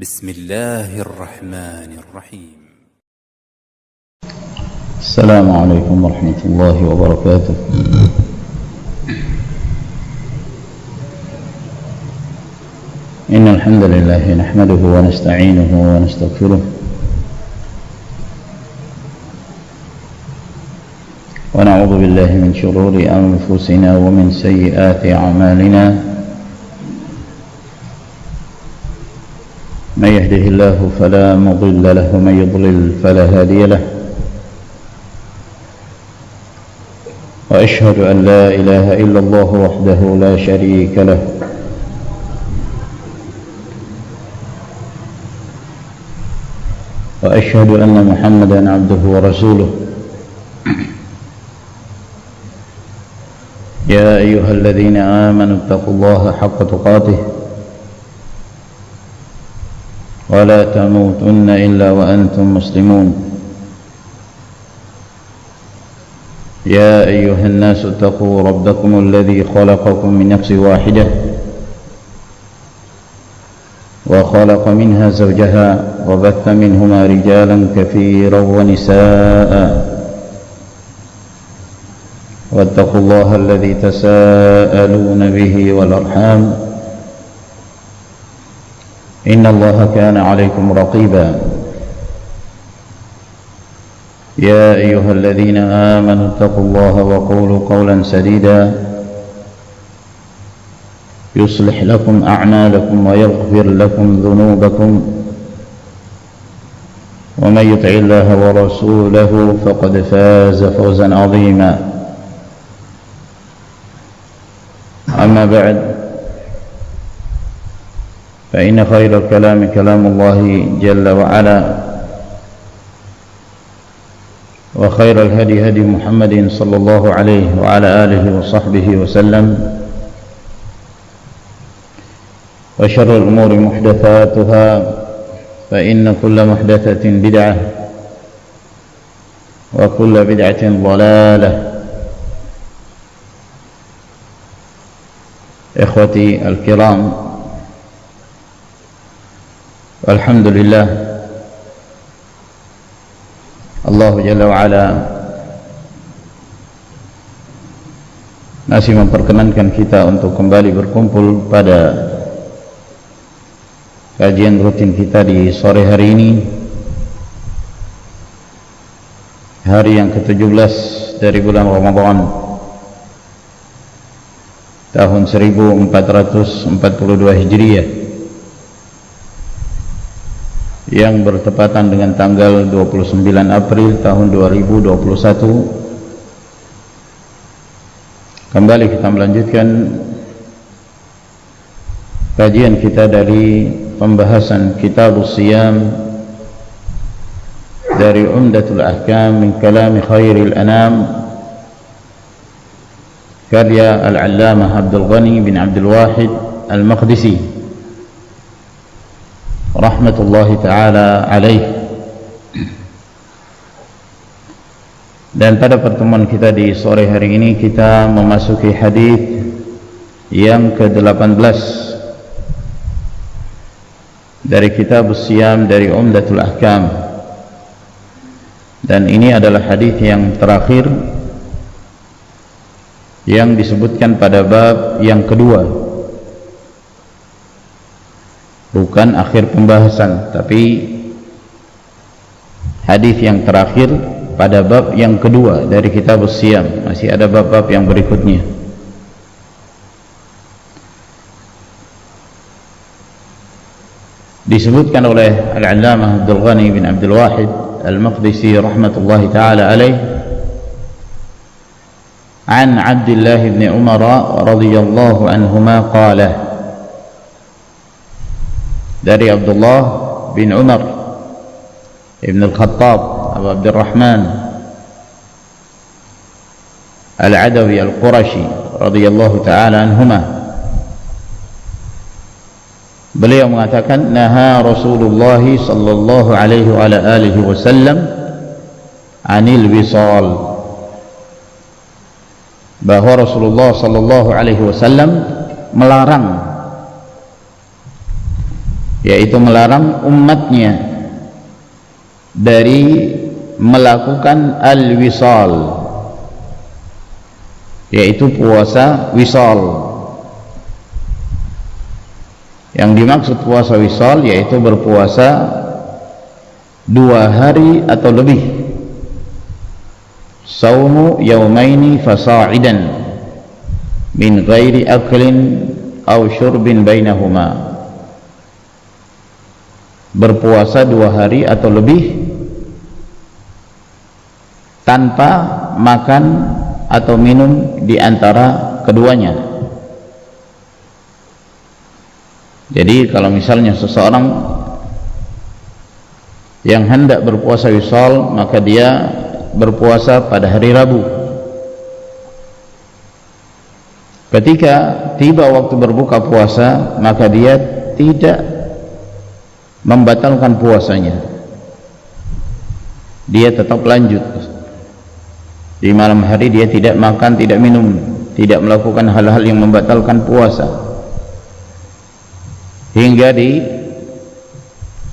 بسم الله الرحمن الرحيم. السلام عليكم ورحمة الله وبركاته. إن الحمد لله نحمده ونستعينه ونستغفره ونعوذ بالله من شرور أنفسنا ومن سيئات أعمالنا. من يهده الله فلا مضل له ومن يضلل فلا هادي له. وأشهد أن لا إله إلا الله وحده لا شريك له وأشهد أن محمدا عبده ورسوله. يا أيها الذين آمنوا اتقوا الله حق تقاته ولا تموتن إلا وأنتم مسلمون. يا أيها الناس اتقوا ربكم الذي خلقكم من نفس واحدة وخلق منها زوجها وبث منهما رجالا كثيرا ونساء. واتقوا الله الذي تساءلون به والأرحام إن الله كان عليكم رقيبا. يا أيها الذين آمنوا اتقوا الله وقولوا قولا سديدا يصلح لكم أعمالكم ويغفر لكم ذنوبكم ومن يطع الله ورسوله فقد فاز فوزا عظيما. أما بعد فإن خير الكلام كلام الله جل وعلا وخير الهدي هدي محمد صلى الله عليه وعلى آله وصحبه وسلم. وشر الأمور محدثاتها فإن كل محدثة بدعة وكل بدعة ضلالة. إخوتي الكرام، والحمد لله Allah Jalla wa'ala masih memperkenankan kita untuk kembali berkumpul pada kajian rutin kita di sore hari ini, hari yang ke-17 dari bulan Ramadan tahun 1442 Hijriah, yang bertepatan dengan tanggal 29 April tahun 2021. Kembali kita melanjutkan kajian kita dari pembahasan Kitabus Shiyam dari Umdatul Ahkam min Kalam Khairil Anam, karya Al-Allamah Abdul Ghani bin Abdul Wahid Al-Maqdisi rahmatullahi ta'ala alaih. Dan pada pertemuan kita di sore hari ini kita memasuki hadis yang ke-18 dari Kitabus Shiyam dari Umdatul Ahkam, dan ini adalah hadis yang terakhir yang disebutkan pada bab yang kedua, bukan akhir pembahasan, tapi hadis yang terakhir pada bab yang kedua dari Kitabus Shiyam. Masih ada bab-bab yang berikutnya. Disebutkan oleh Al-Allamah Abdul Ghani bin Abdul Wahid Al-Maqdisi rahmatullahi ta'ala alaih, an Abdullah bin Umar radhiyallahu anhuma qala, dari Abdullah bin Umar ibn al-Khattab Abu Abdurrahman al-Adawi al-Qurashi radhiyallahu ta'ala anhuma, beliau mengatakan, naha Rasulullah sallallahu alaihi wa ala alihi wasallam anil wisal, bahwa Rasulullah sallallahu alaihi wasallam melarang yaitu melarang umatnya dari melakukan al-wisal, yaitu puasa wisal. Yang dimaksud puasa wisal yaitu berpuasa 2 hari atau lebih, saumu yaumaini fasa'idan min ghairi aklin aw syurbin bainahuma, berpuasa 2 hari atau lebih tanpa makan atau minum di antara keduanya. Jadi kalau misalnya seseorang yang hendak berpuasa wisal, maka dia berpuasa pada hari Rabu. Ketika tiba waktu berbuka puasa, maka dia tidak membatalkan puasanya, dia tetap lanjut. Di malam hari dia tidak makan, tidak minum, tidak melakukan hal-hal yang membatalkan puasa, hingga di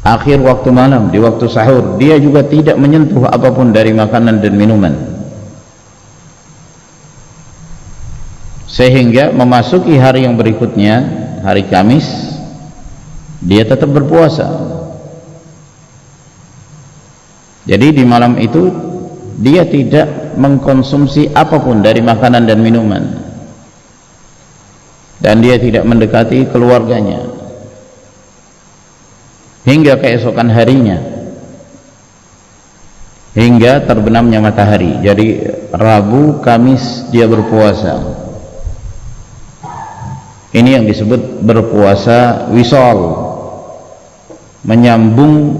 akhir waktu malam, di waktu sahur, dia juga tidak menyentuh apapun dari makanan dan minuman, sehingga memasuki hari yang berikutnya, hari Kamis, dia tetap berpuasa. Jadi di malam itu dia tidak mengkonsumsi apapun dari makanan dan minuman, dan dia tidak mendekati keluarganya hingga keesokan harinya, hingga terbenamnya matahari. Jadi Rabu, Kamis dia berpuasa. Ini yang disebut berpuasa wisal, menyambung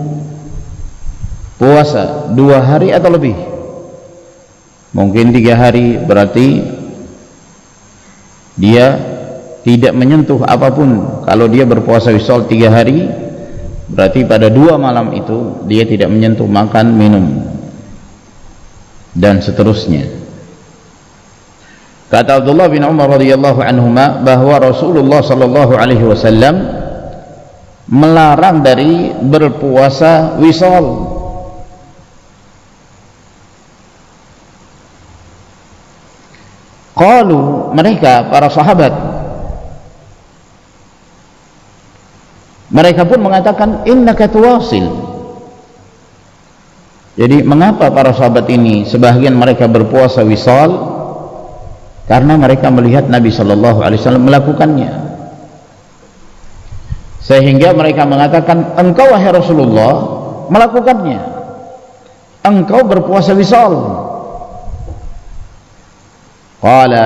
puasa 2 hari atau lebih, mungkin 3 hari, berarti dia tidak menyentuh apapun. Kalau dia berpuasa wisal 3 hari, berarti pada 2 malam itu dia tidak menyentuh makan, minum, dan seterusnya. Kata Abdullah bin Umar radhiyallahu anhuma bahwa Rasulullah sallallahu alaihi wasallam melarang dari berpuasa wisal. Qalu, mereka para sahabat, mereka pun mengatakan innaka tuwasil. Jadi mengapa para sahabat ini sebahagian mereka berpuasa wisal? Karena mereka melihat Nabi sallallahu alaihi wasallam melakukannya, sehingga mereka mengatakan, engkau wahai Rasulullah melakukannya, engkau berpuasa wisal. Qala,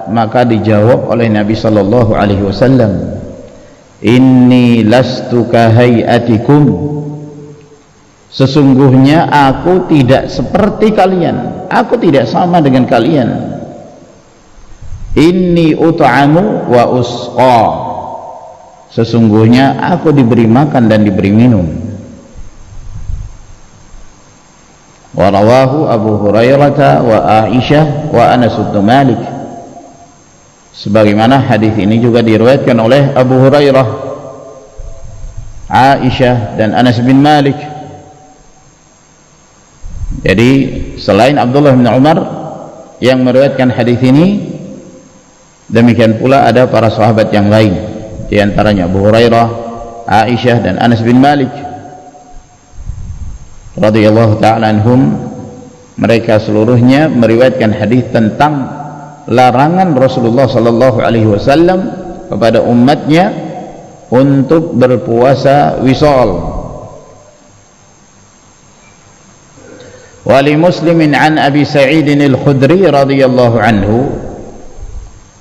maka dijawab oleh Nabi sallallahu alaihi wasallam, inni lastu kahayatikum, sesungguhnya aku tidak seperti kalian, aku tidak sama dengan kalian. Inni ut'amu wa usqa, sesungguhnya aku diberi makan dan diberi minum. Wa rawahu Abu Hurairah wa Aisyah wa Anas bin Malik, sebagaimana hadis ini juga diriwayatkan oleh Abu Hurairah, Aisyah dan Anas bin Malik. Jadi selain Abdullah bin Umar yang meriwayatkan hadis ini, demikian pula ada para sahabat yang lain, di antaranya Abu Hurairah, Aisyah dan Anas bin Malik radhiyallahu ta'ala anhum. Mereka seluruhnya meriwayatkan hadis tentang larangan Rasulullah sallallahu alaihi wasallam kepada umatnya untuk berpuasa wisal. Wa li Muslimin an Abi Sa'id al-Khudri radhiyallahu anhu,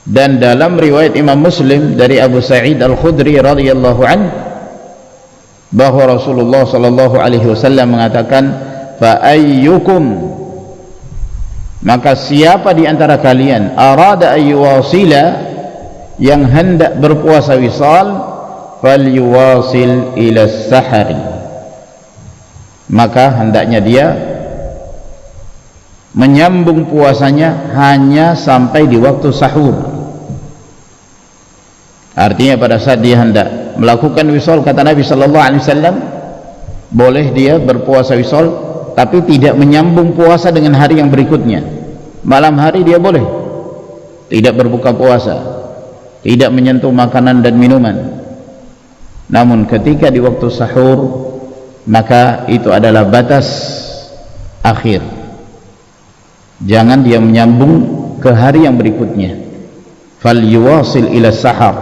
dan dalam riwayat Imam Muslim dari Abu Sa'id al-Khudri radhiyallahu anhu bahwa Rasulullah sallallahu alaihi wasallam mengatakan, fa ayyukum, maka siapa di antara kalian, arada ayyuwasila, yang hendak berpuasa wisal, falyuwasil ila sahari, maka hendaknya dia menyambung puasanya hanya sampai di waktu sahur. Artinya pada saat dia hendak melakukan wisal, kata Nabi sallallahu alaihi wasallam, boleh dia berpuasa wisal tapi tidak menyambung puasa dengan hari yang berikutnya. Malam hari dia boleh tidak berbuka puasa, tidak menyentuh makanan dan minuman, namun ketika di waktu sahur, maka itu adalah batas akhir. Jangan dia menyambung ke hari yang berikutnya. Fal yuwasil ila sahar,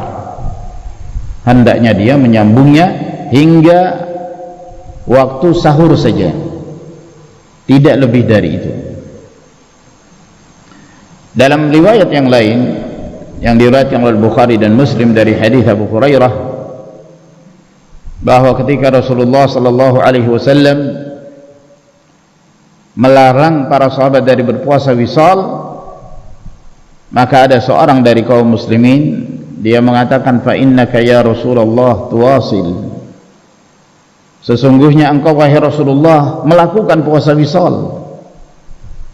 hendaknya dia menyambungnya hingga waktu sahur saja, tidak lebih dari itu. Dalam riwayat yang lain yang diriwayatkan oleh Bukhari dan Muslim dari hadis Abu Hurairah, bahwa ketika Rasulullah sallallahu alaihi wasallam melarang para sahabat dari berpuasa wisal, maka ada seorang dari kaum muslimin, dia mengatakan, fa innaka ya Rasulullah tuwasil, sesungguhnya engkau wahai Rasulullah melakukan puasa wisal,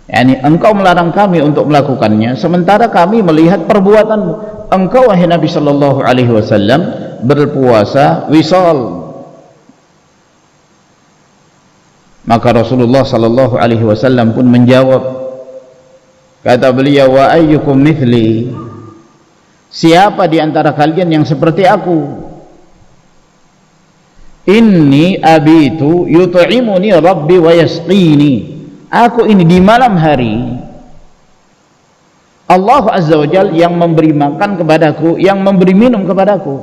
yakni engkau melarang kami untuk melakukannya, sementara kami melihat perbuatanmu. Engkau wahai Nabi sallallahu alaihi wasallam berpuasa wisal. Maka Rasulullah sallallahu alaihi wasallam pun menjawab, kata beliau, wa ayyukum mithli, siapa di antara kalian yang seperti aku? Inni abitu yut'imuni rabbi wa yasqini, aku ini di malam hari Allah azza wa jalla yang memberi makan kepadaku, yang memberi minum kepadaku,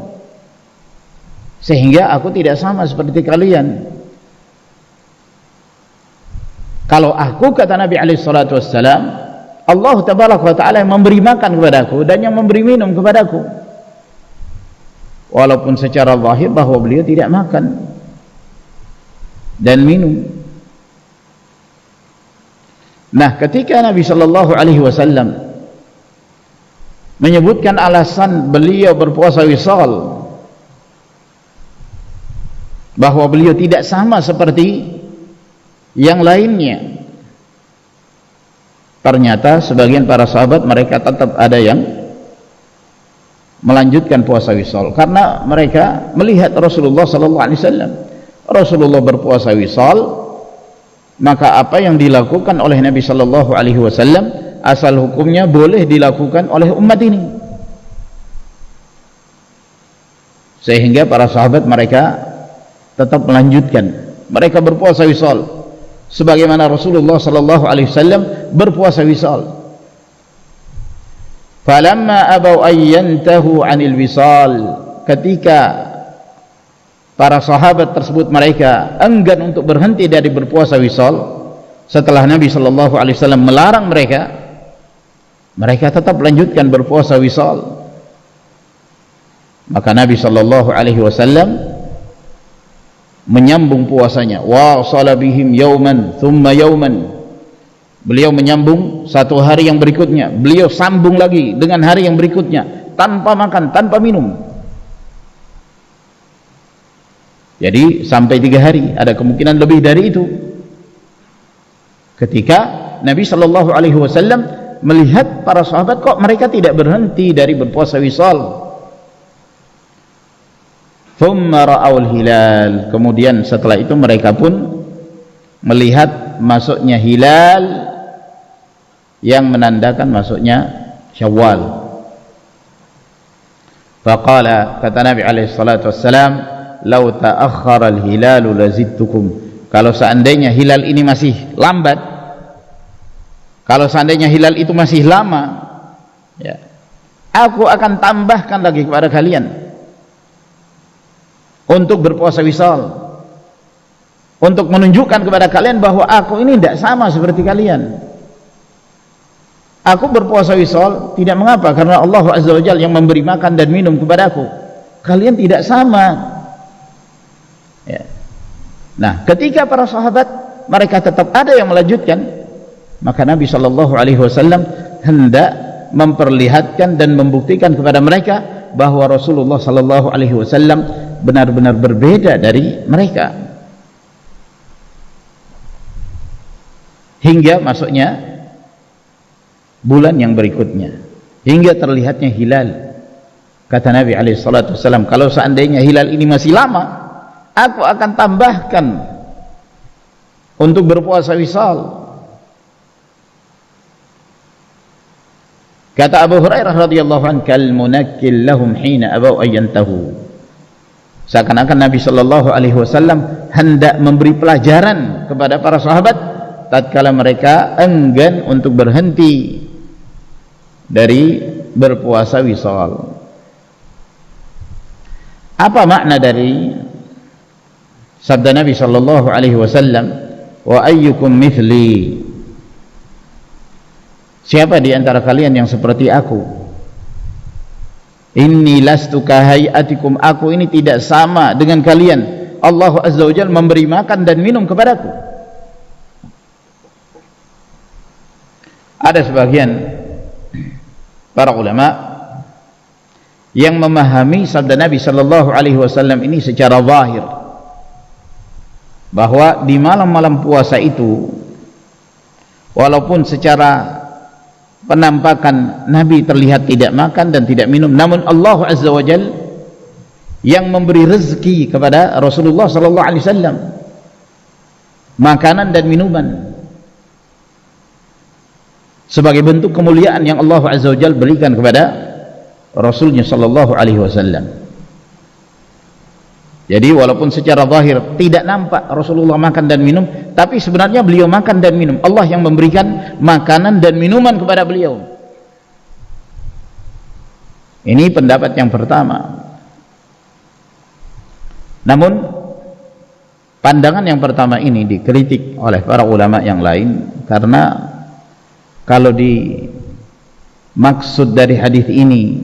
sehingga aku tidak sama seperti kalian. Kalau aku, kata Nabi alaihi salatu wassalam, Allah tabaraka wa ta'ala yang memberi makan kepadaku dan yang memberi minum kepadaku, walaupun secara zahir bahwa beliau tidak makan dan minum. Nah, ketika Nabi sallallahu alaihi wasallam menyebutkan alasan beliau berpuasa wisal, bahwa beliau tidak sama seperti yang lainnya, ternyata sebagian para sahabat mereka tetap ada yang melanjutkan puasa wisal, karena mereka melihat Rasulullah sallallahu alaihi wasallam, Rasulullah berpuasa wisal, maka apa yang dilakukan oleh Nabi sallallahu alaihi wasallam asal hukumnya boleh dilakukan oleh umat ini. Sehingga para sahabat mereka tetap melanjutkan, mereka berpuasa wisal sebagaimana Rasulullah sallallahu alaihi wasallam berpuasa wisal. Falamma abau ayyantahu 'anil wisal, ketika para sahabat tersebut mereka enggan untuk berhenti dari berpuasa wisal setelah Nabi sallallahu alaihi wasallam melarang mereka, mereka tetap lanjutkan berpuasa wisal. Maka Nabi sallallahu alaihi wasallam menyambung puasanya, wa shala bihim yauman thumma yauman, beliau menyambung satu hari yang berikutnya, beliau sambung lagi dengan hari yang berikutnya, tanpa makan, tanpa minum. Jadi sampai 3 hari, ada kemungkinan lebih dari itu. Ketika Nabi sallallahu alaihi wasallam melihat para sahabat kok mereka tidak berhenti dari berpuasa wisal. Thumma ra'aul hilal, kemudian setelah itu mereka pun melihat masuknya hilal yang menandakan masuknya Syawal. Faqala, kata Nabi alaihi salatu wassalam, lau ta'akhkhara al-hilalu lazidtukum, kalau seandainya hilal ini masih lambat, kalau seandainya hilal itu masih lama, ya, aku akan tambahkan lagi kepada kalian untuk berpuasa wisal, untuk menunjukkan kepada kalian bahwa aku ini tidak sama seperti kalian. Aku berpuasa wisal tidak mengapa, karena Allah azza wa jalla yang memberi makan dan minum kepadaku. Kalian tidak sama, ya. Nah, ketika para sahabat mereka tetap ada yang melanjutkan, maka Nabi sallallahu alaihi wasallam hendak memperlihatkan dan membuktikan kepada mereka bahwa Rasulullah sallallahu alaihi wasallam benar-benar berbeda dari mereka, hingga masuknya bulan yang berikutnya, hingga terlihatnya hilal. Kata Nabi SAW, kalau seandainya hilal ini masih lama, aku akan tambahkan untuk berpuasa wisal. Kata Abu Hurairah radhiyallahu anhu, kal munakkil lahum hina abaw ayyantahu. Seakan-akan Nabi SAW hendak memberi pelajaran kepada para sahabat tatkala mereka enggan untuk berhenti dari berpuasa wisal. Apa makna dari sabda Nabi SAW, wa ayyukum mithli, siapa di antara kalian yang seperti aku? Inni lastu kahayatikum, aku ini tidak sama dengan kalian. Allah Azza wa Jalla memberi makan dan minum kepadaku. Ada sebagian para ulama yang memahami sabda Nabi SAW ini secara zahir, bahwa di malam-malam puasa itu, walaupun secara penampakan Nabi terlihat tidak makan dan tidak minum, namun Allah Azza wa Jalla yang memberi rezeki kepada Rasulullah SAW makanan dan minuman sebagai bentuk kemuliaan yang Allah Azza wa Jalla berikan kepada Rasulnya SAW. Jadi walaupun secara zahir tidak nampak Rasulullah makan dan minum, tapi sebenarnya beliau makan dan minum. Allah yang memberikan makanan dan minuman kepada beliau. Ini pendapat yang pertama. Namun pandangan yang pertama ini dikritik oleh para ulama yang lain, karena kalau dimaksud dari hadis ini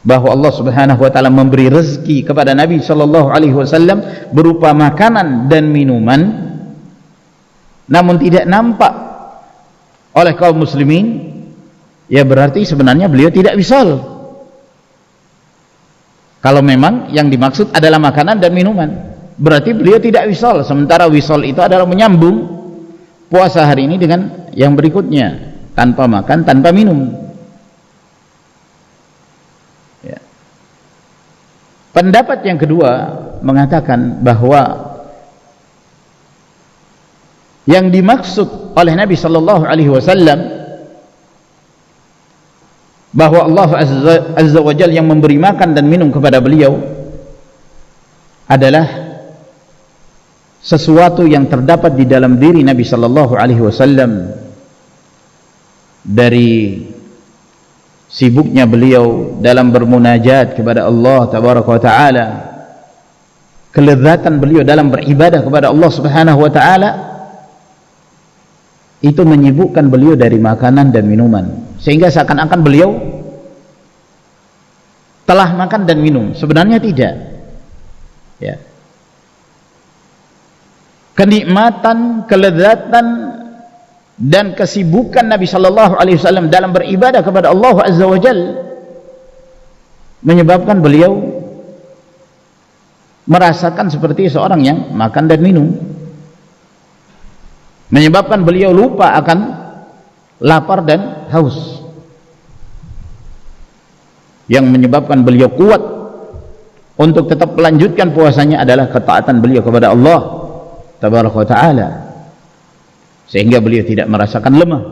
bahwa Allah Subhanahu wa taala memberi rezeki kepada Nabi sallallahu alaihi wasallam berupa makanan dan minuman, namun tidak nampak oleh kaum muslimin, ya berarti sebenarnya beliau tidak wisal. Kalau memang yang dimaksud adalah makanan dan minuman, berarti beliau tidak wisal. Sementara wisal itu adalah menyambung puasa hari ini dengan yang berikutnya, tanpa makan, tanpa minum. Pendapat yang kedua mengatakan bahwa yang dimaksud oleh Nabi sallallahu alaihi wasallam bahwa Allah Azza wa Jalla yang memberi makan dan minum kepada beliau adalah sesuatu yang terdapat di dalam diri Nabi sallallahu alaihi wasallam dari sibuknya beliau dalam bermunajat kepada Allah tabaraka wa taala, kelezatan beliau dalam beribadah kepada Allah Subhanahu wa taala, itu menyibukkan beliau dari makanan dan minuman, sehingga seakan-akan beliau telah makan dan minum. Sebenarnya tidak, ya. Kenikmatan, kelezatan dan kesibukan Nabi sallallahu alaihi wasallam dalam beribadah kepada Allah Azza wa Jalla menyebabkan beliau merasakan seperti seorang yang makan dan minum, menyebabkan beliau lupa akan lapar dan haus. Yang menyebabkan beliau kuat untuk tetap melanjutkan puasanya adalah ketaatan beliau kepada Allah tabaraka wa taala, sehingga beliau tidak merasakan lemah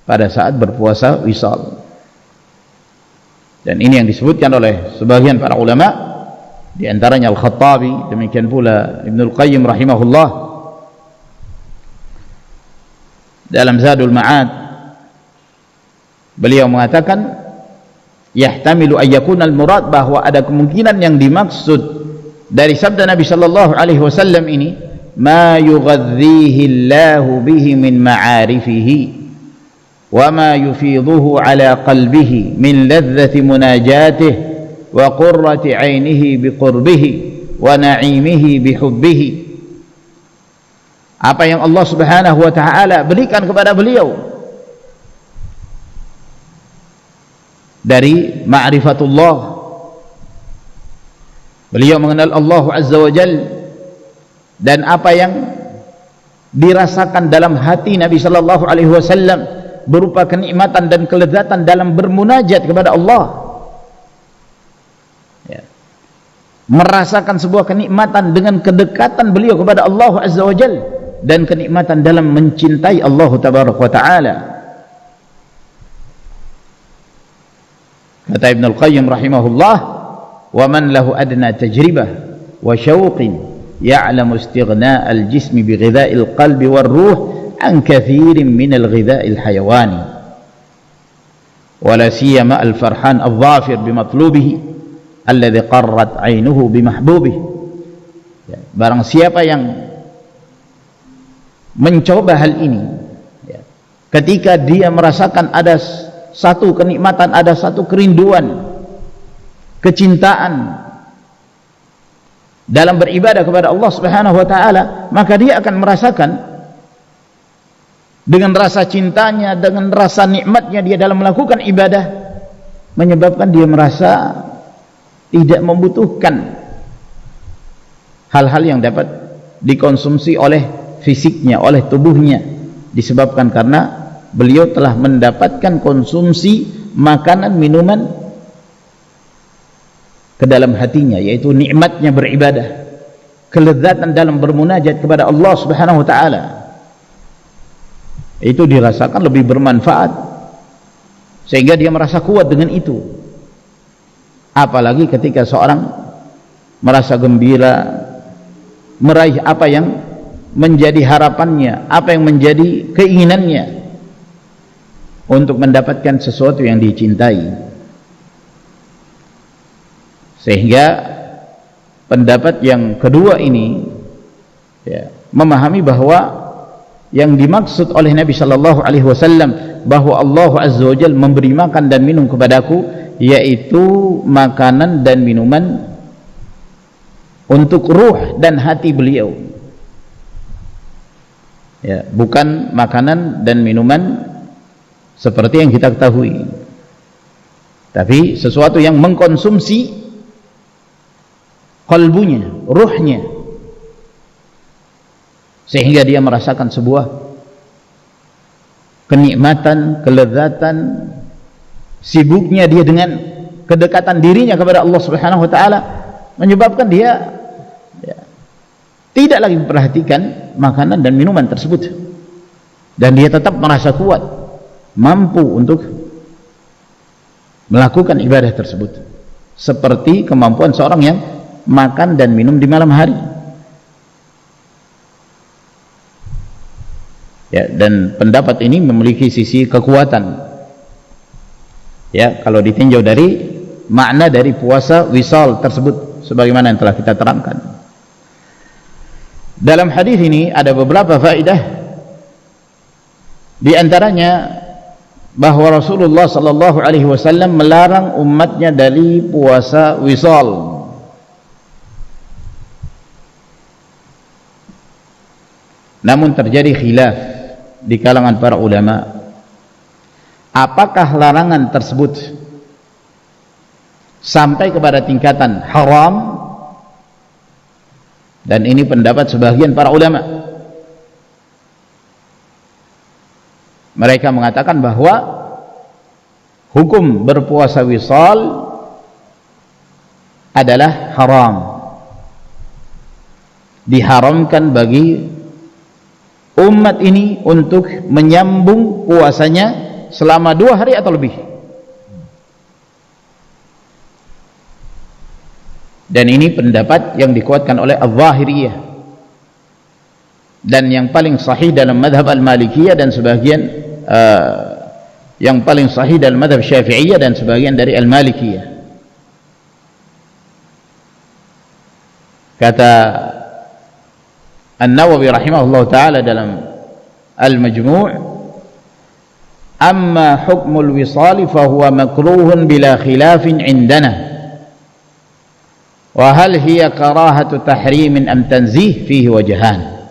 pada saat berpuasa wisal. Dan ini yang disebutkan oleh sebagian para ulama, di antaranya Al-Khattabi, demikian pula Ibnul Qayyim rahimahullah dalam Zadul Ma'ad. Beliau mengatakan yahtamilu ayyakuna al-murad, bahwa ada kemungkinan yang dimaksud dari sabda Nabi sallallahu alaihi wasallam ini ma yughadhihi Allahu bihi min ma'arifihi wa ma yufidhuhu ala qalbihi min ladzati munajatihi wa qurrati 'ainihi biqurbihi wa na'imihi bihubbihi. Apa yang Allah Subhanahu wa taala berikan kepada beliau dari ma'rifatullah, beliau mengenal Allah Azza wa Jalla, dan apa yang dirasakan dalam hati Nabi sallallahu alaihi wasallam berupa kenikmatan dan kelezatan dalam bermunajat kepada Allah, ya, merasakan sebuah kenikmatan dengan kedekatan beliau kepada Allah Azza wa Jalla, dan kenikmatan dalam mencintai Allah Tabaraka wa Ta'ala. Kata Ibn Al-Qayyim rahimahullah, wa man lahu adna tajribah wa syauqin ya'lamu istighna' al-jismi bi ghidha'il qalbi war ruh an kathirin min al-ghidha'il hayawani wa la siyama al-farhan al-dhafir bi matlubihi alladhi qarrat 'ainuhu bi mahbubihi. Barang siapa yang mencoba hal ini, ya, ketika dia merasakan ada satu kenikmatan, ada satu kerinduan, kecintaan dalam beribadah kepada Allah Subhanahu wa Ta'ala, maka dia akan merasakan dengan rasa cintanya, dengan rasa nikmatnya dia dalam melakukan ibadah, menyebabkan dia merasa tidak membutuhkan hal-hal yang dapat dikonsumsi oleh fisiknya, oleh tubuhnya, disebabkan karena beliau telah mendapatkan konsumsi makanan minuman ke dalam hatinya, yaitu nikmatnya beribadah, kelezatan dalam bermunajat kepada Allah Subhanahu wa Ta'ala. Itu dirasakan lebih bermanfaat, sehingga dia merasa kuat dengan itu. Apalagi ketika seorang merasa gembira meraih apa yang menjadi harapannya, apa yang menjadi keinginannya untuk mendapatkan sesuatu yang dicintai. Sehingga pendapat yang kedua ini, ya, memahami bahwa yang dimaksud oleh Nabi Shallallahu Alaihi Wasallam bahwa Allah Azza wa Jalla memberi makan dan minum kepadaku, yaitu makanan dan minuman untuk ruh dan hati beliau, ya, bukan makanan dan minuman seperti yang kita ketahui, tapi sesuatu yang mengkonsumsi kalbunya, ruhnya, sehingga dia merasakan sebuah kenikmatan, kelezatan, sibuknya dia dengan kedekatan dirinya kepada Allah Subhanahu wa Ta'ala, menyebabkan dia, ya, tidak lagi memperhatikan makanan dan minuman tersebut, dan dia tetap merasa kuat, mampu untuk melakukan ibadah tersebut, seperti kemampuan seorang yang makan dan minum di malam hari, ya. Dan pendapat ini memiliki sisi kekuatan, ya, kalau ditinjau dari makna dari puasa wisal tersebut, sebagaimana yang telah kita terangkan. Dalam hadis ini ada beberapa faedah, di antaranya bahwa Rasulullah sallallahu alaihi wasallam melarang umatnya dari puasa wisal. Namun terjadi khilaf di kalangan para ulama, apakah larangan tersebut sampai kepada tingkatan haram, dan ini pendapat sebagian para ulama. Mereka mengatakan bahwa hukum berpuasa wisal adalah haram, diharamkan bagi umat ini untuk menyambung puasanya selama 2 hari atau lebih. Dan ini pendapat yang dikuatkan oleh Al-Zahiriyah, dan yang paling sahih dalam madhab Al-Malikiyah, dan sebagian yang paling sahih dalam madhab Syafi'iyah dan sebagian dari Al-Malikiyah. Kata An-Nawawi rahimahullah ta'ala dalam Al-Majmu' amma hukmul wisali fahuwa makruhun bila khilafin indana wa hal hiya karahatu tahrimin am tanzih fihi wajhan.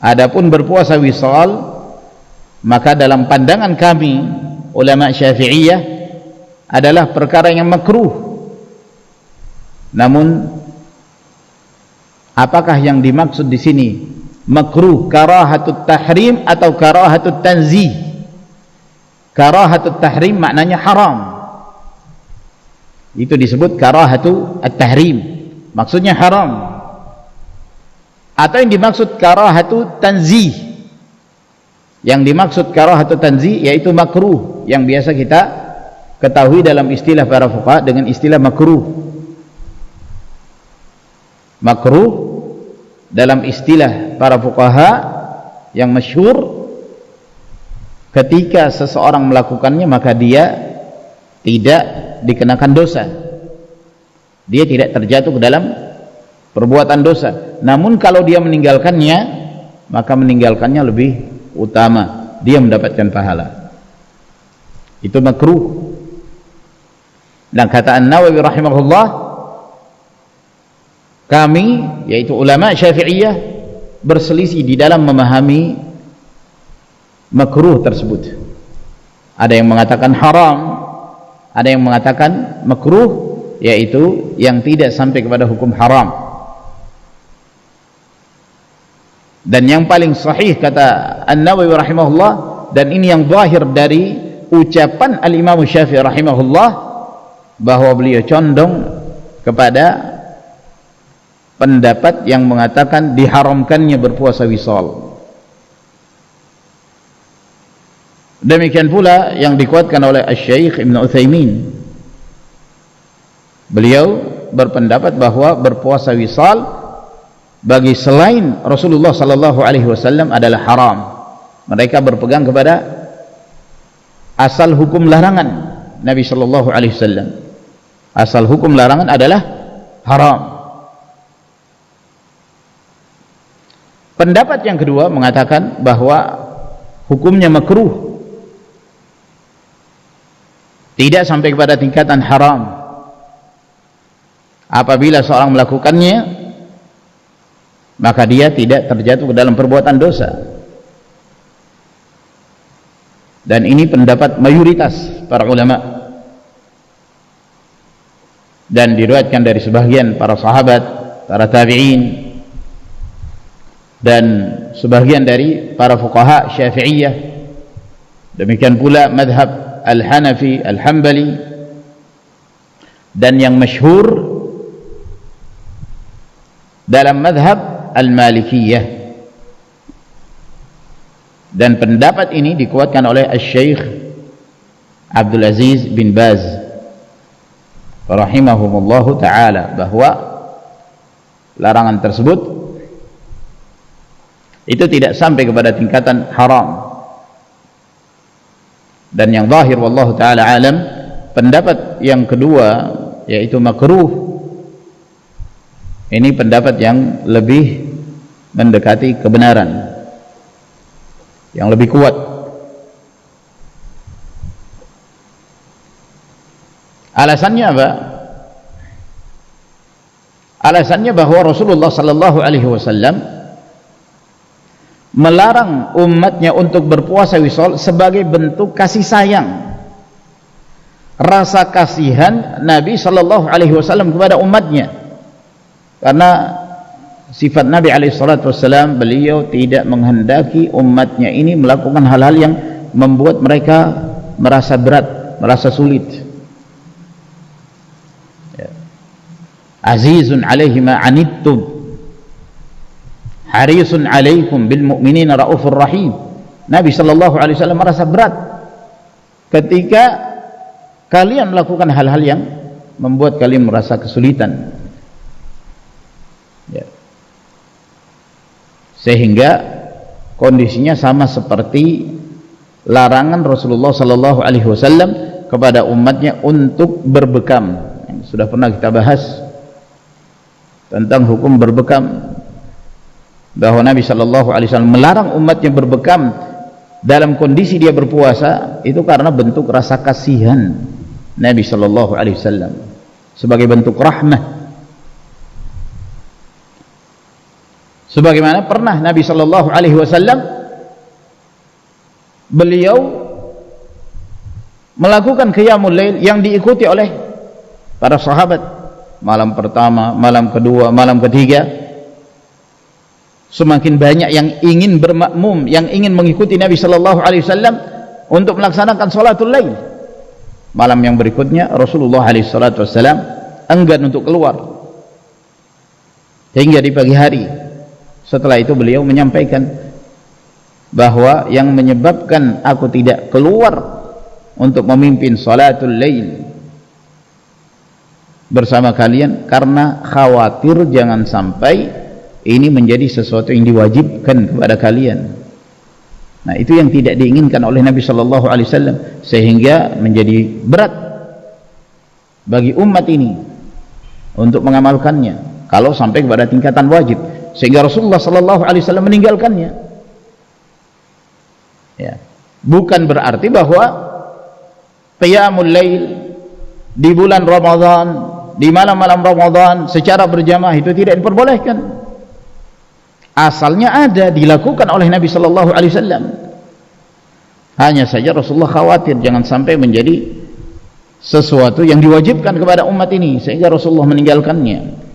Adapun berpuasa wisal, maka dalam pandangan kami ulama Syafi'iyah adalah perkara yang makruh. Namun apakah yang dimaksud di sini makruh karahatut tahrim atau karahatut tanzih? karahatut tahrim maknanya haram, itu disebut karahatu at-tahrim, maksudnya haram. Atau yang dimaksud karahatu tanzih, yang dimaksud karahatu tanzih yaitu makruh, yang biasa kita ketahui dalam istilah para fuqaha dengan istilah makruh. Makruh dalam istilah para fuqaha yang masyhur, ketika seseorang melakukannya maka dia tidak dikenakan dosa, dia tidak terjatuh ke dalam perbuatan dosa. Namun kalau dia meninggalkannya, maka meninggalkannya lebih utama, dia mendapatkan pahala. Itu makruh. Dan kata An-Nawawi rahimahullah, kami yaitu ulama Syafi'iyah berselisih di dalam memahami makruh tersebut. Ada yang mengatakan haram, ada yang mengatakan makruh, yaitu yang tidak sampai kepada hukum haram. Dan yang paling sahih kata An-Nawawi rahimahullah, dan ini yang zahir dari ucapan Al-Imam Syafi'i rahimahullah, bahwa beliau condong kepada pendapat yang mengatakan diharamkannya berpuasa wisal. Demikian pula yang dikuatkan oleh Asy-Syaikh Ibnu Utsaimin, beliau berpendapat bahwa berpuasa wisal bagi selain Rasulullah sallallahu alaihi wasallam adalah haram. Mereka berpegang kepada asal hukum larangan Nabi sallallahu alaihi wasallam. Asal hukum larangan adalah haram. Pendapat yang kedua mengatakan bahwa hukumnya makruh, tidak sampai kepada tingkatan haram. Apabila seorang melakukannya, maka dia tidak terjatuh ke dalam perbuatan dosa. Dan ini pendapat mayoritas para ulama, dan diriwayatkan dari sebagian para sahabat, para tabi'in, dan sebagian dari para fuqaha Syafi'iyah. Demikian pula madhab Al-Hanafi, Al-Hambali, dan yang masyhur dalam madhab Al-Malikiyah. Dan pendapat ini dikuatkan oleh Asy-Syaikh Abdul Aziz bin Baz rahimahumullahu ta'ala, bahwa larangan tersebut itu tidak sampai kepada tingkatan haram. Dan yang zahir wallahu ta'ala alam, pendapat yang kedua yaitu makruh, ini pendapat yang lebih mendekati kebenaran, yang lebih kuat. Alasannya apa? Alasannya bahwa Rasulullah sallallahu alaihi wasallam melarang umatnya untuk berpuasa wisal sebagai bentuk kasih sayang, rasa kasihan Nabi sallallahu alaihi wasallam kepada umatnya. Karena sifat Nabi alaihi salatu wasallam, beliau tidak menghendaki umatnya ini melakukan hal-hal yang membuat mereka merasa berat, merasa sulit. Azizun alaihi ma anittum, harisun alaikum bil mu'minina raufur rahim. Nabi sallallahu alaihi wasallam merasa berat ketika kalian melakukan hal-hal yang membuat kalian merasa kesulitan. Sehingga kondisinya sama seperti larangan Rasulullah sallallahu alaihi wasallam kepada umatnya untuk berbekam. Sudah pernah kita bahas tentang hukum berbekam, bahwa Nabi sallallahu alaihi wasallam melarang umatnya berbekam dalam kondisi dia berpuasa, itu karena bentuk rasa kasihan Nabi sallallahu alaihi wasallam, sebagai bentuk rahmah. Sebagaimana pernah Nabi sallallahu alaihi wasallam beliau melakukan qiyamul lail yang diikuti oleh para sahabat, malam pertama, malam kedua, malam ketiga. Semakin banyak yang ingin bermakmum, yang ingin mengikuti Nabi sallallahu alaihi wasallam, untuk melaksanakan salatul lail. Malam yang berikutnya Rasulullah SAW enggan untuk keluar hingga di pagi hari. Setelah itu beliau menyampaikan bahwa yang menyebabkan aku tidak keluar untuk memimpin salatul lail bersama kalian karena khawatir jangan sampai ini menjadi sesuatu yang diwajibkan kepada kalian. Nah, itu yang tidak diinginkan oleh Nabi sallallahu alaihi wasallam, sehingga menjadi berat bagi umat ini untuk mengamalkannya kalau sampai kepada tingkatan wajib, sehingga Rasulullah sallallahu alaihi wasallam meninggalkannya. Ya. Bukan berarti bahwa qiyamul lail di bulan Ramadan, di malam-malam Ramadan secara berjamaah itu tidak diperbolehkan. Asalnya ada, dilakukan oleh Nabi sallallahu alaihi wasallam. Hanya saja Rasulullah khawatir jangan sampai menjadi sesuatu yang diwajibkan kepada umat ini, sehingga Rasulullah meninggalkannya.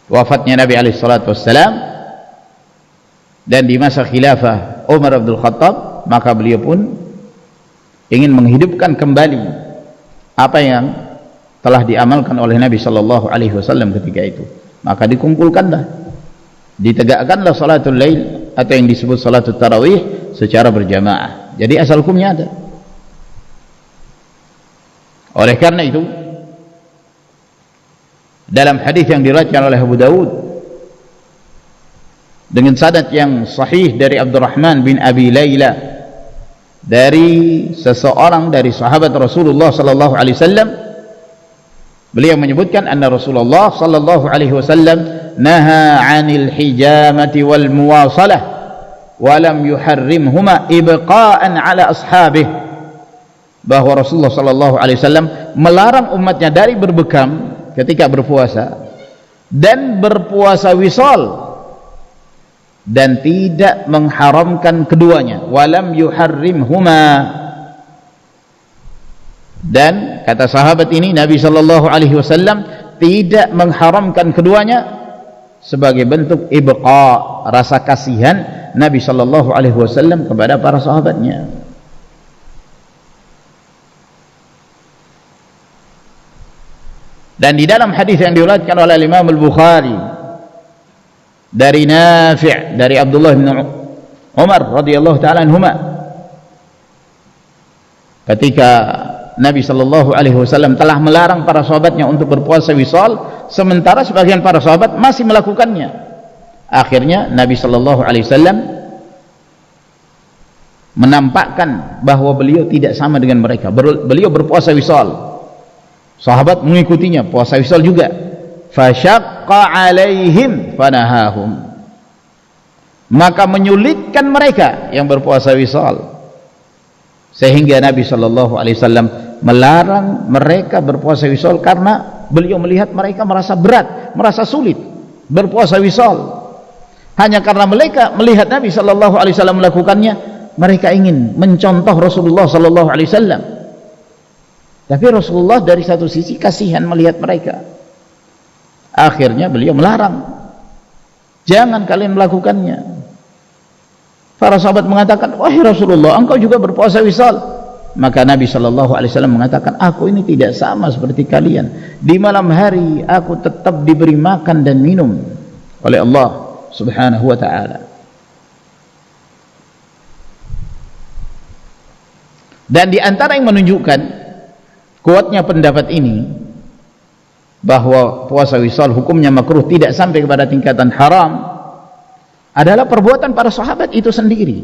Wafatnya Nabi alaihi salatu wassalam dan di masa khilafah Umar Abdul Khattab, maka beliau pun ingin menghidupkan kembali apa yang telah diamalkan oleh Nabi sallallahu alaihi wasallam ketika itu. Maka dikumpulkanlah, ditegakkanlah salatul lail atau yang disebut salatul tarawih secara berjamaah. Jadi asal hukumnya ada. Oleh karena itu, dalam hadis yang diriwayatkan oleh Abu Dawud dengan sanad yang sahih dari Abdurrahman bin Abi Layla dari seseorang dari sahabat Rasulullah sallallahu alaihi wasallam, beliau menyebutkan anna Rasulullah sallallahu alaihi wasallam naha 'anil hijamati wal muwasalah wa lam yuharrimhuma ibqa'an 'ala ashabih, bahwa Rasulullah sallallahu alaihi wasallam melarang umatnya dari berbekam ketika berpuasa dan berpuasa wisal, dan tidak mengharamkan keduanya. Walam yuharrimhuma, dan kata sahabat ini Nabi sallallahu alaihi wasallam tidak mengharamkan keduanya sebagai bentuk ibqa, rasa kasihan Nabi sallallahu alaihi wasallam kepada para sahabatnya. Dan di dalam hadis yang diriwayatkan oleh Imam Al-Bukhari dari Nafi' dari Abdullah bin Umar radhiyallahu taala anhuma, ketika Nabi sallallahu alaihi wasallam telah melarang para sahabatnya untuk berpuasa wisal, sementara sebagian para sahabat masih melakukannya. Akhirnya Nabi sallallahu alaihi wasallam menampakkan bahwa beliau tidak sama dengan mereka. Beliau berpuasa wisal, sahabat mengikutinya puasa wisal juga. Fasyaqqa alaihim fanahahum, maka menyulitkan mereka yang berpuasa wisal, sehingga Nabi sallallahu alaihi wasallam melarang mereka berpuasa wisal karena beliau melihat mereka merasa berat, merasa sulit berpuasa wisal. Hanya karena mereka melihat Nabi sallallahu alaihi wasallam melakukannya, mereka ingin mencontoh Rasulullah sallallahu alaihi wasallam. Tapi Rasulullah dari satu sisi kasihan melihat mereka. Akhirnya beliau melarang, jangan kalian melakukannya. Para sahabat mengatakan, wahai Rasulullah, engkau juga berpuasa wisal. Maka Nabi sallallahu alaihi wasallam mengatakan, aku ini tidak sama seperti kalian. Di malam hari aku tetap diberi makan dan minum oleh Allah Subhanahu wa ta'ala. Dan di antara yang menunjukkan kuatnya pendapat ini, bahwa puasa wisal hukumnya makruh tidak sampai kepada tingkatan haram, adalah perbuatan para sahabat itu sendiri.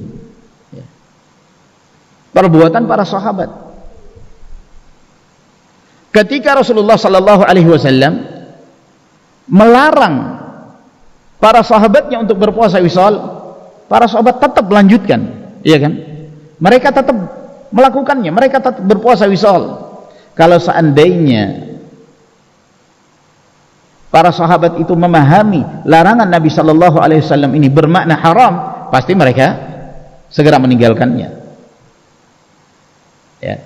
Perbuatan para sahabat. Ketika Rasulullah sallallahu alaihi wasallam melarang para sahabatnya untuk berpuasa wisal, para sahabat tetap melanjutkan, iya kan? Mereka tetap melakukannya, mereka tetap berpuasa wisal. Kalau seandainya para sahabat itu memahami larangan Nabi sallallahu alaihi wasallam ini bermakna haram, pasti mereka segera meninggalkannya. Ya.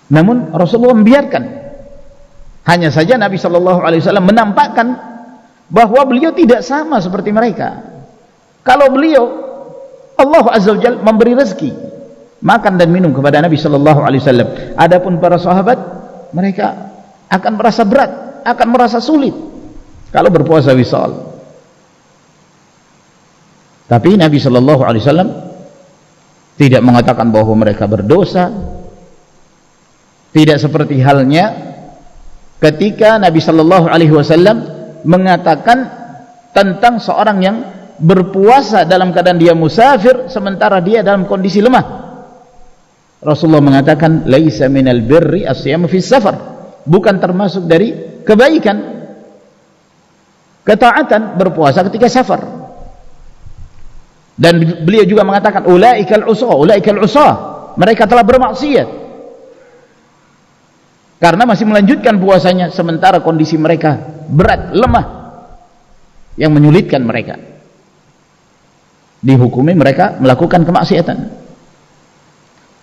Namun Rasulullah membiarkan. Hanya saja Nabi sallallahu alaihi wasallam menampakkan bahwa beliau tidak sama seperti mereka. Kalau beliau Allah Azza wa Jalla memberi rezeki makan dan minum kepada Nabi sallallahu alaihi wasallam. Adapun para sahabat, mereka akan merasa berat, akan merasa sulit kalau berpuasa wisal. Tapi Nabi sallallahu alaihi wasallam tidak mengatakan bahwa mereka berdosa. Tidak seperti halnya ketika Nabi sallallahu alaihi wasallam mengatakan tentang seorang yang berpuasa dalam keadaan dia musafir sementara dia dalam kondisi lemah. Rasulullah mengatakan laisa minal birri as-siyamu fis safar, bukan termasuk dari kebaikan, ketaatan berpuasa ketika safar. Dan beliau juga mengatakan ulaikal usah, mereka telah bermaksiat karena masih melanjutkan puasanya sementara kondisi mereka berat, lemah, yang menyulitkan mereka. Dihukumi mereka melakukan kemaksiatan.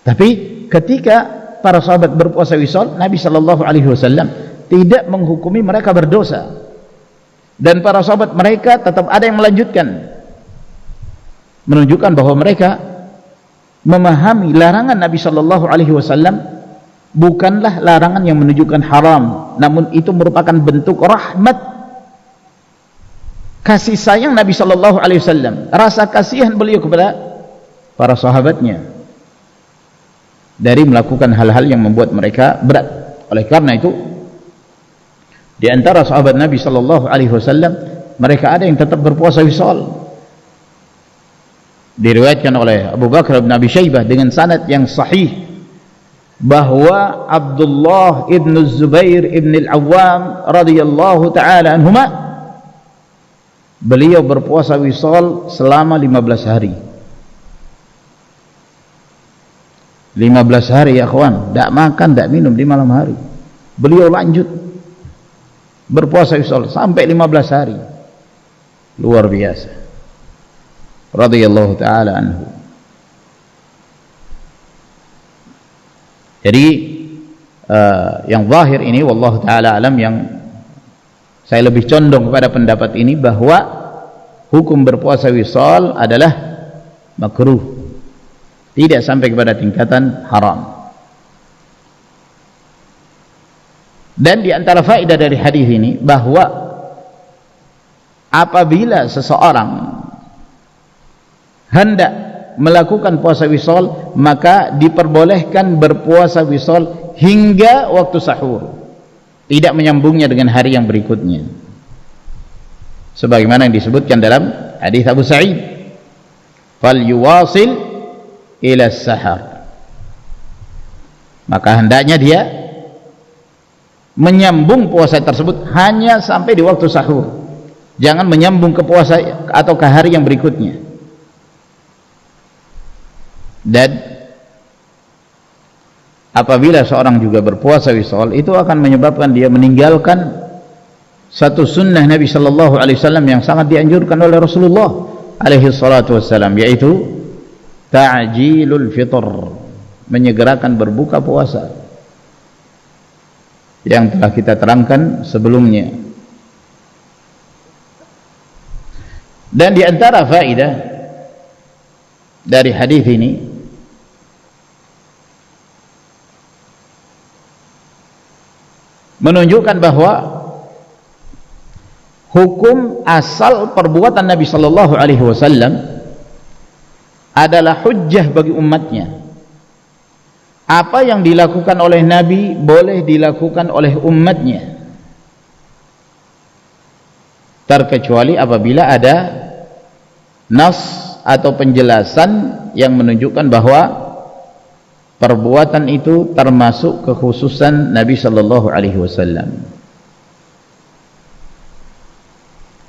Tapi ketika para sahabat berpuasa wisal, Nabi sallallahu alaihi wasallam tidak menghukumi mereka berdosa, dan para sahabat mereka tetap ada yang melanjutkan, menunjukkan bahwa mereka memahami larangan Nabi sallallahu alaihi wasallam bukanlah larangan yang menunjukkan haram, namun itu merupakan bentuk rahmat, kasih sayang Nabi sallallahu alaihi wasallam, rasa kasihan beliau kepada para sahabatnya dari melakukan hal-hal yang membuat mereka berat. Oleh karena itu, di antara sahabat Nabi sallallahu alaihi wasallam, mereka ada yang tetap berpuasa wisal. Diriwayatkan oleh Abu Bakar bin Abi Syaibah dengan sanad yang sahih bahwa Abdullah ibn Zubair ibn al-Awwam radhiyallahu taala anhuma, beliau berpuasa wisal selama 15 hari. 15 hari ya kawan, tidak makan, tidak minum di malam hari. Beliau lanjut berpuasa wisal sampai 15 hari. Luar biasa. Radhiyallahu ta'ala anhu. Jadi yang zahir ini wallahu ta'ala alam, yang saya lebih condong kepada pendapat ini bahwa hukum berpuasa wisal adalah makruh, tidak sampai kepada tingkatan haram. Dan di antara faedah dari hadis ini bahwa apabila seseorang hendak melakukan puasa wisal, maka diperbolehkan berpuasa wisal hingga waktu sahur, tidak menyambungnya dengan hari yang berikutnya, sebagaimana yang disebutkan dalam hadis Abu Sa'id, fal yuwasil ila sahar, maka hendaknya dia menyambung puasa tersebut hanya sampai di waktu sahur, jangan menyambung ke puasa atau ke hari yang berikutnya. Dan apabila seorang juga berpuasa wisal, itu akan menyebabkan dia meninggalkan satu sunnah Nabi sallallahu alaihi wasallam yang sangat dianjurkan oleh Rasulullah alaihi salatu wassalam, yaitu ta'jilul fitr, menyegerakan berbuka puasa, yang telah kita terangkan sebelumnya. Dan di antara faedah dari hadis ini, menunjukkan bahwa hukum asal perbuatan Nabi sallallahu alaihi wasallam adalah hujjah bagi umatnya. Apa yang dilakukan oleh Nabi boleh dilakukan oleh umatnya, terkecuali apabila ada nas atau penjelasan yang menunjukkan bahwa perbuatan itu termasuk kekhususan Nabi sallallahu alaihi wasallam.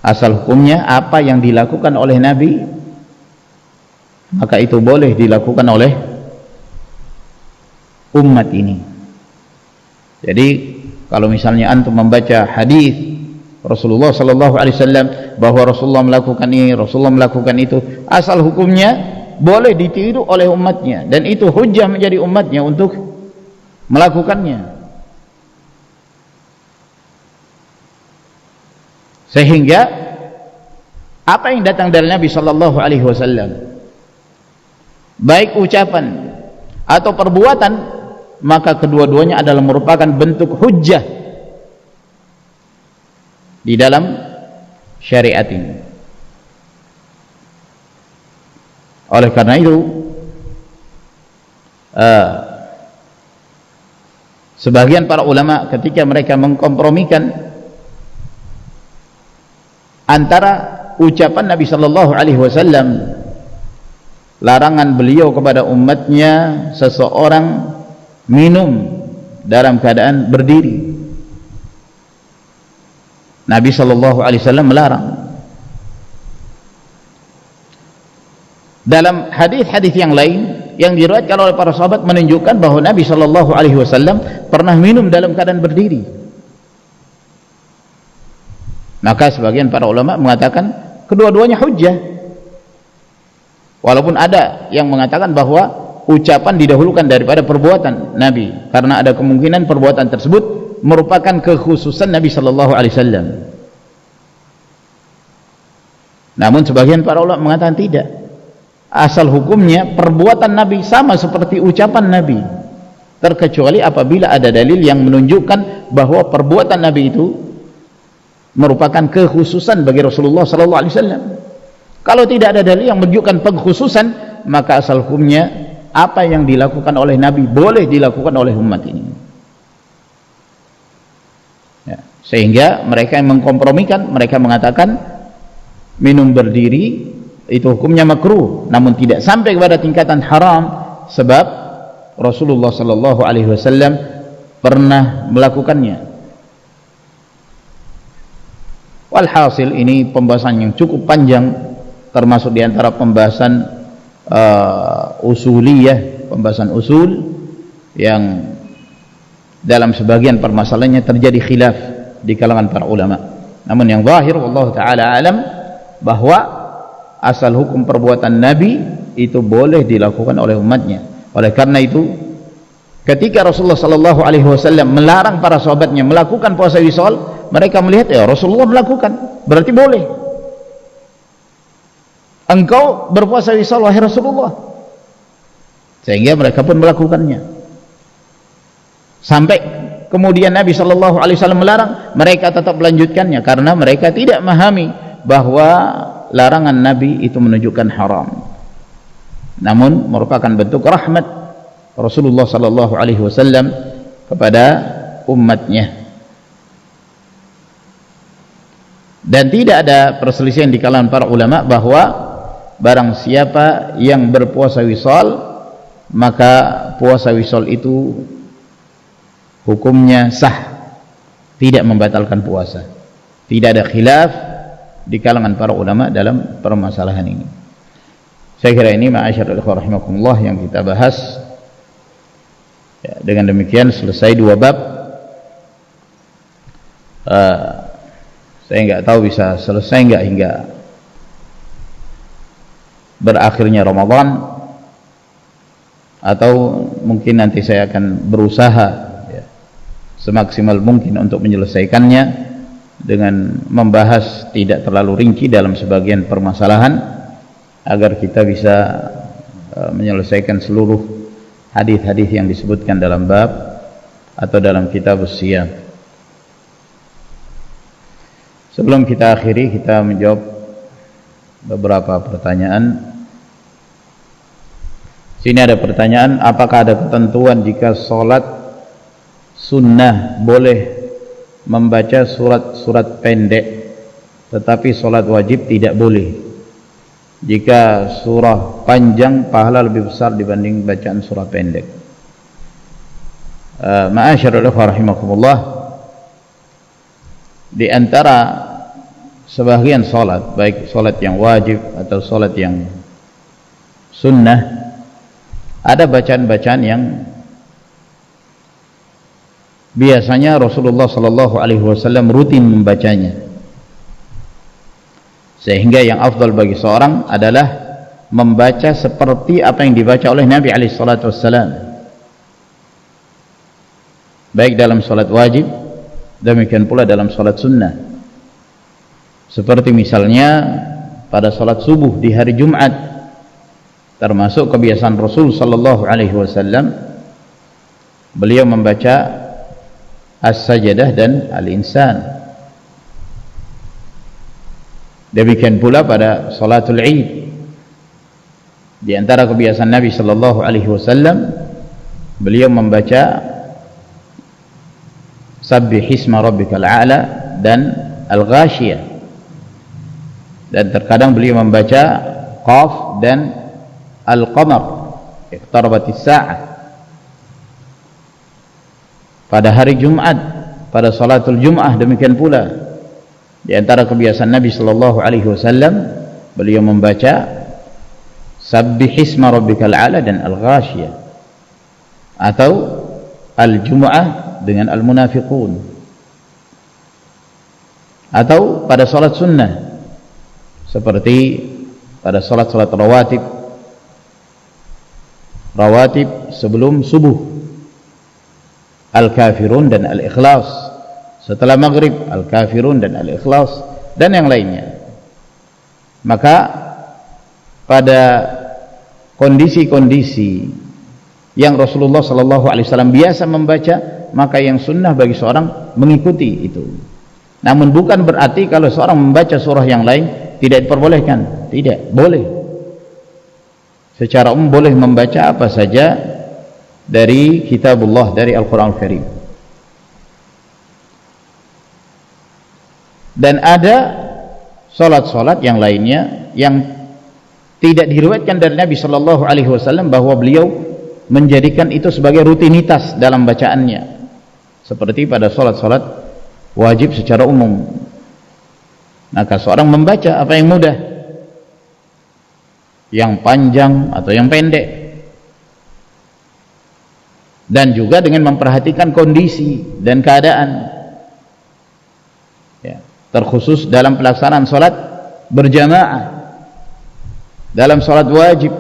Asal hukumnya apa yang dilakukan oleh Nabi, maka itu boleh dilakukan oleh umat ini. Jadi kalau misalnya antum membaca hadis Rasulullah sallallahu alaihi wasallam bahwa Rasulullah melakukan ini, Rasulullah melakukan itu, asal hukumnya boleh ditiru oleh umatnya, dan itu hujjah menjadi umatnya untuk melakukannya. Sehingga apa yang datang dari Nabi sallallahu alaihi wasallam baik ucapan atau perbuatan, maka kedua-duanya adalah merupakan bentuk hujjah di dalam syariat ini. Oleh karena itu sebagian para ulama ketika mereka mengkompromikan antara ucapan Nabi sallallahu alaihi wasallam, larangan beliau kepada umatnya seseorang minum dalam keadaan berdiri, Nabi sallallahu alaihi wasallam melarang. Dalam hadis-hadis yang lain yang diriwayatkan oleh para sahabat menunjukkan bahwa Nabi sallallahu alaihi wasallam pernah minum dalam keadaan berdiri. Maka sebagian para ulama mengatakan kedua-duanya hujjah. Walaupun ada yang mengatakan bahwa ucapan didahulukan daripada perbuatan Nabi, karena ada kemungkinan perbuatan tersebut merupakan kekhususan Nabi sallallahu alaihi wasallam. Namun sebagian para ulama mengatakan tidak. Asal hukumnya perbuatan Nabi sama seperti ucapan Nabi, terkecuali apabila ada dalil yang menunjukkan bahwa perbuatan Nabi itu merupakan kekhususan bagi Rasulullah sallallahu alaihi wasallam. Kalau tidak ada dalil yang menunjukkan pengkhususan, maka asal hukumnya apa yang dilakukan oleh Nabi boleh dilakukan oleh umat ini. Ya, sehingga mereka yang mengkompromikan, mereka mengatakan minum berdiri itu hukumnya makruh, namun tidak sampai kepada tingkatan haram, sebab Rasulullah sallallahu alaihi wasallam pernah melakukannya. Walhasil ini pembahasan yang cukup panjang, termasuk diantara pembahasan usuliyah, pembahasan usul yang dalam sebagian permasalahannya terjadi khilaf di kalangan para ulama. Namun yang zahir wallahu taala alam bahwa asal hukum perbuatan Nabi itu boleh dilakukan oleh umatnya. Oleh karena itu ketika Rasulullah sallallahu alaihi wasallam melarang para sahabatnya melakukan puasa wisol, mereka melihat ya Rasulullah melakukan, berarti boleh. Engkau berpuasa wisol wahai Rasulullah. Sehingga mereka pun melakukannya. Sampai kemudian Nabi sallallahu alaihi wasallam melarang, mereka tetap melanjutkannya karena mereka tidak memahami bahwa larangan Nabi itu menunjukkan haram, namun merupakan bentuk rahmat Rasulullah sallallahu alaihi wasallam kepada umatnya. Dan tidak ada perselisihan di kalangan para ulama bahwa barang siapa yang berpuasa wisal, maka puasa wisal itu hukumnya sah, tidak membatalkan puasa. Tidak ada khilaf di kalangan para ulama dalam permasalahan ini. Saya kira ini ma'asyiral ikhwah rahimakumullah yang kita bahas. Ya, dengan demikian selesai dua bab. Saya nggak tahu bisa selesai nggak hingga berakhirnya Ramadan, atau mungkin nanti saya akan berusaha ya, semaksimal mungkin untuk menyelesaikannya dengan membahas tidak terlalu rinci dalam sebagian permasalahan, agar kita bisa menyelesaikan seluruh hadis-hadis yang disebutkan dalam bab atau dalam kitab Siyam. Sebelum kita akhiri, kita menjawab beberapa pertanyaan. Sini ada pertanyaan, apakah ada ketentuan jika sholat sunnah boleh membaca surat-surat pendek, tetapi sholat wajib tidak boleh? Jika surah panjang pahala lebih besar dibanding bacaan surah pendek. Ma'asyiral ikhwah rahimakumullah, di antara sebagian sholat, baik sholat yang wajib atau sholat yang sunnah, ada bacaan-bacaan yang biasanya Rasulullah sallallahu alaihi wasallam rutin membacanya, sehingga yang afdal bagi seorang adalah membaca seperti apa yang dibaca oleh Nabi alaihi salatu wassalam, baik dalam salat wajib, demikian pula dalam salat sunnah. Seperti misalnya pada salat subuh di hari Jumat, termasuk kebiasaan Rasul sallallahu alaihi wasallam, beliau membaca As-Sajdah dan Al-Insan. Demikian pula pada salatul Id, di antara kebiasaan Nabi sallallahu alaihi wasallam, beliau membaca Sabbihisma rabbikal a'la dan Al-Ghashiyah, dan terkadang beliau membaca Qaf dan Al-Qamar, iqtarabatis sa'ah. Pada hari Jumat, pada salatul Jum'ah demikian pula. Di antara kebiasaan Nabi sallallahu alaihi wasallam, beliau membaca Sabbihisma rabbikal a'la dan Al-Ghashiyah, atau Al-Jum'ah dengan Al-Munafiqun, atau pada salat sunnah seperti pada salat-salat rawatib sebelum subuh, Al-Kafirun dan Al-Ikhlas. Setelah maghrib, Al-Kafirun dan Al-Ikhlas, dan yang lainnya. Maka pada kondisi-kondisi yang Rasulullah sallallahu alaihi wasallam biasa membaca, maka yang sunnah bagi seorang mengikuti itu. Namun bukan berarti kalau seorang membaca surah yang lain tidak diperbolehkan. Tidak, boleh. Secara umum boleh membaca apa saja dari kitabullah, dari Al-Quran Al-Karim. Dan ada salat-salat yang lainnya yang tidak diriwayatkan dari Nabi sallallahu alaihi wasallam bahwa beliau menjadikan itu sebagai rutinitas dalam bacaannya, seperti pada salat-salat wajib secara umum. Maka seorang membaca apa yang mudah, yang panjang atau yang pendek, dan juga dengan memperhatikan kondisi dan keadaan, ya, terkhusus dalam pelaksanaan salat berjamaah. Dalam salat wajib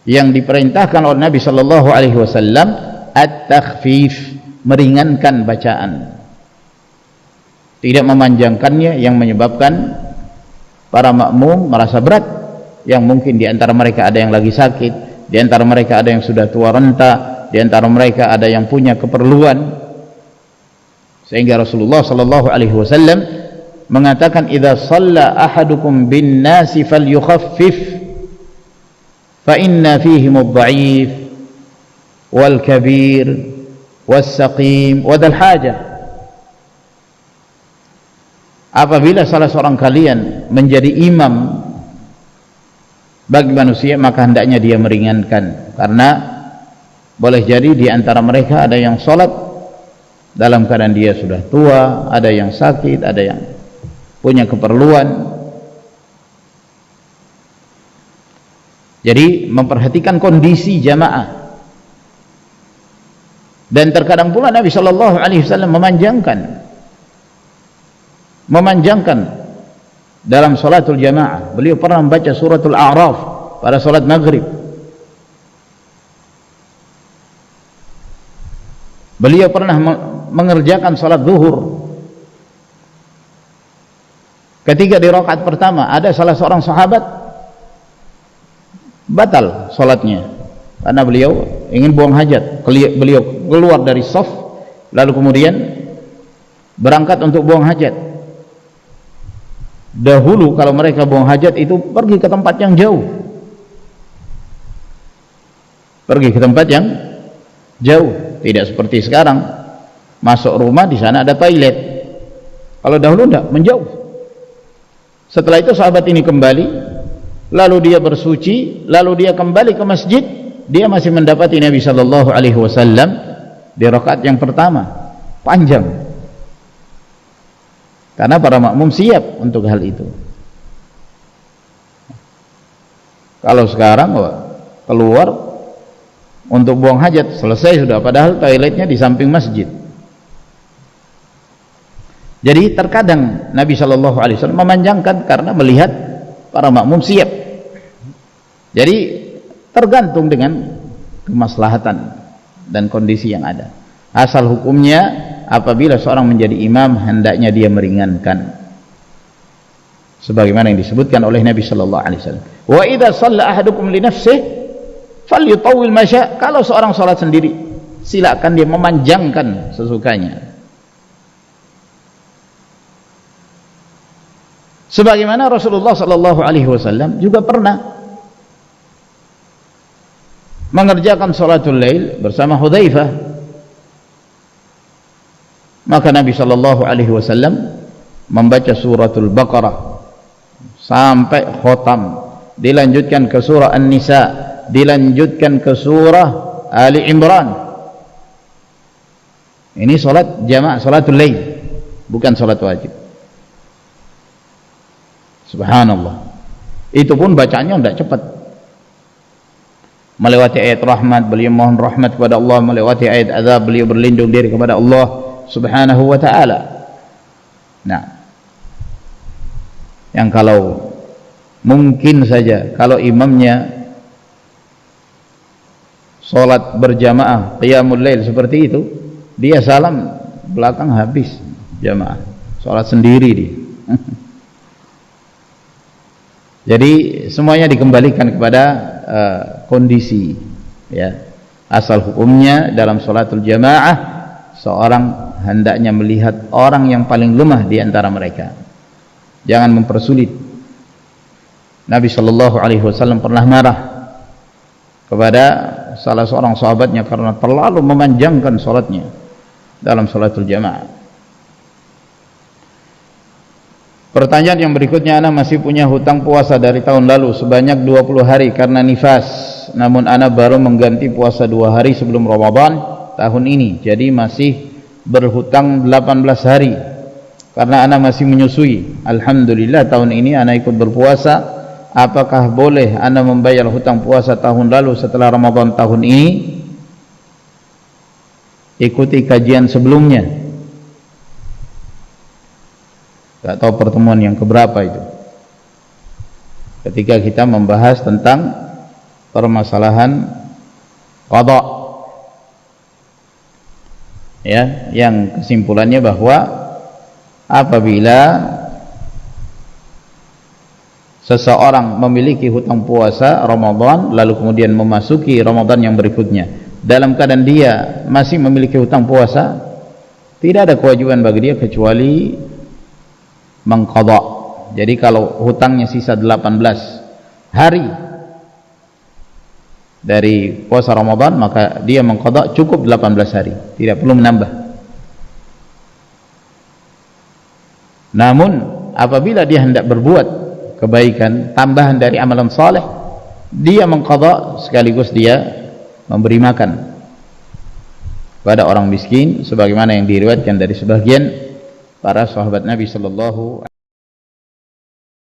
yang diperintahkan oleh Nabi sallallahu alaihi wasallam at-takhfif, meringankan bacaan, tidak memanjangkannya yang menyebabkan para makmum merasa berat, yang mungkin di antara mereka ada yang lagi sakit, di antara mereka ada yang sudah tua renta, di antara mereka ada yang punya keperluan, sehingga Rasulullah sallallahu alaihi wasallam mengatakan, idza shalla ahadukum bin nasi falyukhaffif fa inna fihim adh-dha'if wal kabir was saqim wa dzal hajah. Apabila salah seorang kalian menjadi imam bagi manusia, maka hendaknya dia meringankan, karena boleh jadi di antara mereka ada yang salat dalam keadaan dia sudah tua, ada yang sakit, ada yang punya keperluan. Jadi memperhatikan kondisi jamaah. Dan terkadang pula Nabi sallallahu alaihi wasallam memanjangkan dalam salatul jamaah. Beliau pernah membaca suratul A'raf pada salat maghrib. Beliau pernah mengerjakan salat zuhur. Ketika di rakaat pertama ada salah seorang sahabat batal salatnya karena beliau ingin buang hajat. Beliau keluar dari shaf lalu kemudian berangkat untuk buang hajat. Dahulu kalau mereka buang hajat itu pergi ke tempat yang jauh. Pergi ke tempat yang jauh, tidak seperti sekarang. Masuk rumah di sana ada toilet. Kalau dahulu enggak, menjauh. Setelah itu sahabat ini kembali, lalu dia bersuci, lalu dia kembali ke masjid, dia masih mendapati Nabi sallallahu alaihi wasallam di rakaat yang pertama, panjang. Karena para makmum siap untuk hal itu. Kalau sekarang keluar untuk buang hajat, selesai sudah, padahal toiletnya di samping masjid. Jadi terkadang Nabi sallallahu alaihi wasallam memanjangkan karena melihat para makmum siap. Jadi tergantung dengan kemaslahatan dan kondisi yang ada. Asal hukumnya apabila seorang menjadi imam hendaknya dia meringankan. sebagaimana yang disebutkan oleh Nabi sallallahu alaihi wasallam. Wa idza shalla ahadukum li nafsihi falyutawwil ma syaa. Kalau seorang salat sendiri, silakan dia memanjangkan sesukanya. Sebagaimana Rasulullah sallallahu alaihi wasallam juga pernah mengerjakan salatul lail bersama Hudzaifah. Maka Nabi sallallahu alaihi wasallam membaca suratul Baqarah sampai khatam, dilanjutkan ke surah An-Nisa, dilanjutkan ke surah Ali Imran. Ini salat jamaah, salatul lail, bukan salat wajib. Subhanallah. Itu pun bacaannya tidak cepat. Melewati ayat rahmat, beliau mohon rahmat kepada Allah. Melewati ayat azab, beliau berlindung diri kepada Allah subhanahu wa ta'ala. Nah, yang kalau mungkin saja kalau imamnya sholat berjamaah qiyamul lail seperti itu, dia salam belakang habis jamaah, sholat sendiri dia. Jadi semuanya dikembalikan kepada kondisi, ya. Asal hukumnya dalam sholatul jamaah, seorang hendaknya melihat orang yang paling lemah di antara mereka, jangan mempersulit. Nabi sallallahu alaihi wasallam pernah marah kepada salah seorang sahabatnya karena terlalu memanjangkan salatnya dalam salatul jamaah. Pertanyaan yang berikutnya, ana masih punya hutang puasa dari tahun lalu sebanyak 20 hari karena nifas. Namun ana baru mengganti puasa 2 hari sebelum Ramadan tahun ini. Jadi masih berhutang 18 hari. Karena ana masih menyusui. Alhamdulillah tahun ini ana ikut berpuasa. Apakah boleh ana membayar hutang puasa tahun lalu setelah Ramadan tahun ini? Ikuti kajian sebelumnya. Tak tahu pertemuan yang keberapa itu, ketika kita membahas tentang permasalahan qada, ya, yang kesimpulannya bahwa apabila seseorang memiliki hutang puasa Ramadan lalu kemudian memasuki Ramadan yang berikutnya dalam keadaan dia masih memiliki hutang puasa, tidak ada kewajiban bagi dia kecuali mengqadha. Jadi kalau hutangnya sisa 18 hari dari puasa Ramadan, maka dia mengqadha cukup 18 hari, tidak perlu menambah. Namun apabila dia hendak berbuat kebaikan tambahan dari amalan saleh, dia mengqadha sekaligus dia memberi makan pada orang miskin sebagaimana yang diriwayatkan dari sebagian para sahabat Nabi sallallahu